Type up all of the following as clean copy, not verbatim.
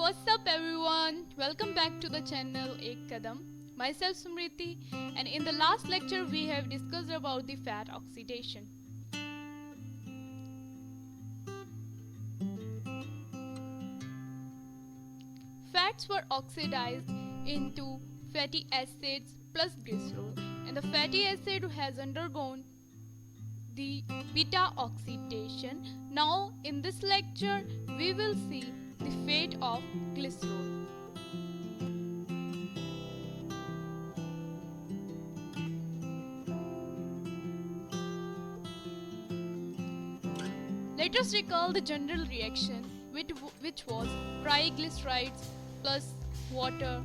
what's up everyone? Welcome back to the channel Ek Kadam. Myself Smriti, and in the last lecture we have discussed about the fat oxidation. Fats were oxidized into fatty acids plus glycerol, and the fatty acid has undergone the beta oxidation. Now in this lecture we will see the fate of glycerol. Let us recall the general reaction which was triglycerides plus water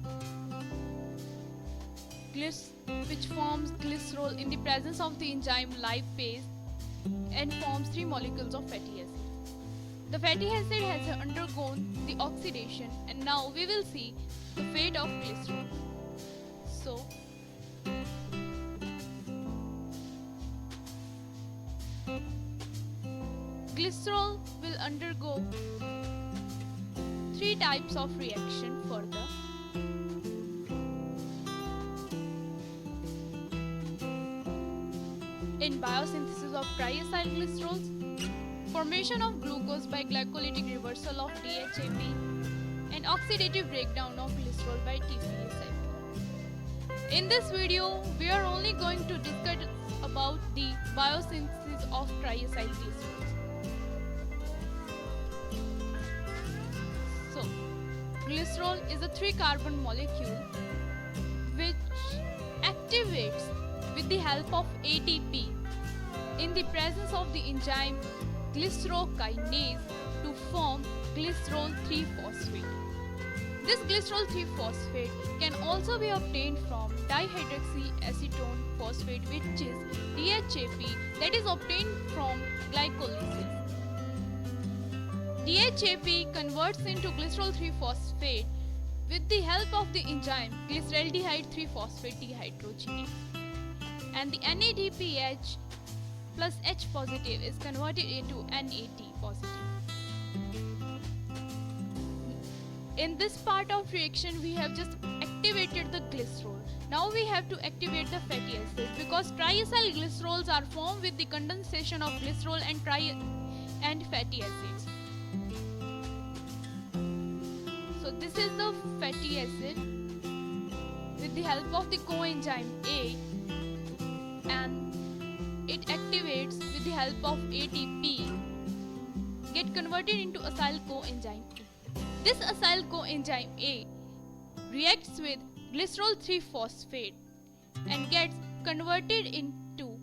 which forms glycerol in the presence of the enzyme lipase and forms 3 molecules of fatty acid. The fatty acid has undergone the oxidation, and now we will see the fate of glycerol. So, glycerol will undergo 3 types of reaction further. In biosynthesis of triacylglycerols, formation of glucose by glycolytic reversal of DHAP, and oxidative breakdown of glycerol by TCA cycle. In this video, we are only going to discuss about the biosynthesis of triacylglycerols. So, glycerol is a 3-carbon molecule which activates with the help of ATP in the presence of the enzyme glycerokinase to form glycerol 3-phosphate. This glycerol 3-phosphate can also be obtained from dihydroxyacetone phosphate, which is DHAP, that is obtained from glycolysis. DHAP converts into glycerol 3-phosphate with the help of the enzyme glyceraldehyde 3-phosphate dehydrogenase. And the NADPH plus H positive is converted into NAD positive. In this part of reaction we have just activated the glycerol. Now we have to activate the fatty acids, because triacylglycerols are formed with the condensation of glycerol and fatty acids. So this is the fatty acid with the help of the coenzyme A, and it activates with the help of ATP, get converted into acyl coenzyme A. This acyl coenzyme A reacts with glycerol 3-phosphate and gets converted into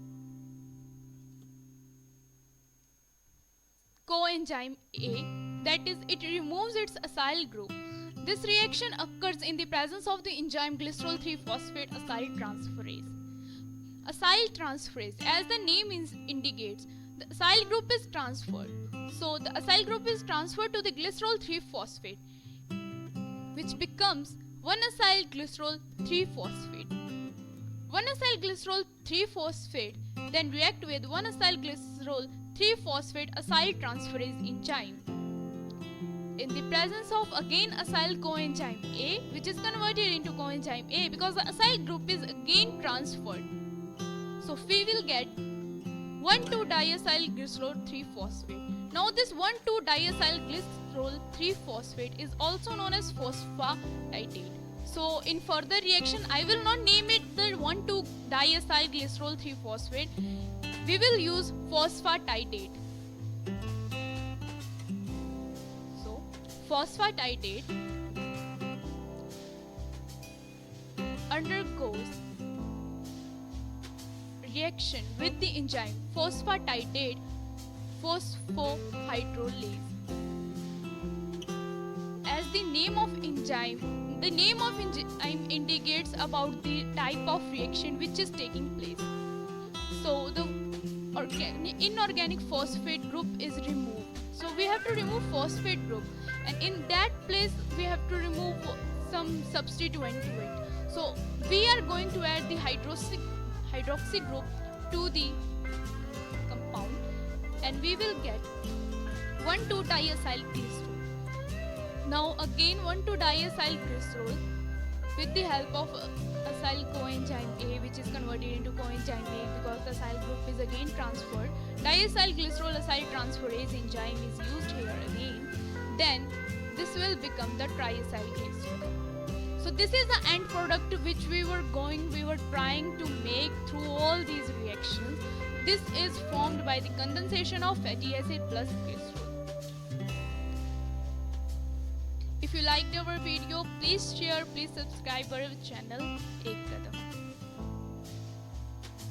coenzyme A, that is, it removes its acyl group. This reaction occurs in the presence of the enzyme glycerol 3-phosphate acyl transferase. Acyl transferase, as the name indicates, the acyl group is transferred. So the acyl group is transferred to the glycerol 3-phosphate, which becomes 1-acyl glycerol 3-phosphate. 1-acyl glycerol 3-phosphate then react with 1-acyl glycerol 3-phosphate acyl transferase enzyme in the presence of again acyl coenzyme A, which is converted into coenzyme A because the acyl group is again transferred. So we will get 1,2-diacyl glycerol 3-phosphate. Now this 1,2-diacyl glycerol 3-phosphate is also known as phosphatidytate. So in further reaction I will not name it the 1,2-diacyl glycerol 3-phosphate. We will use phosphatidytate. So phosphatidytate undergoes reaction with the enzyme phosphatidytate phosphohydrolase. As the name of enzyme indicates about the type of reaction which is taking place. So the inorganic phosphate group is removed. So we have to remove phosphate group, and in that place we have to remove some substituent to it. So we are going to add the hydroxy group to the compound, and we will get 1,2-diacyl glycerol. Now again 1,2-diacylglycerol with the help of acyl coenzyme A, which is converted into coenzyme A because the acyl group is again transferred. Diacylglycerol acyltransferase enzyme is used here again. Then this will become the triacylglycerol. So this is the end product which we were trying to make through all these reactions. This is formed by the condensation of fatty acid plus glycerol. If you liked our video, please share, please subscribe our channel Ek Kadam.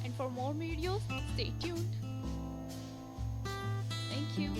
And for more videos, stay tuned. Thank you.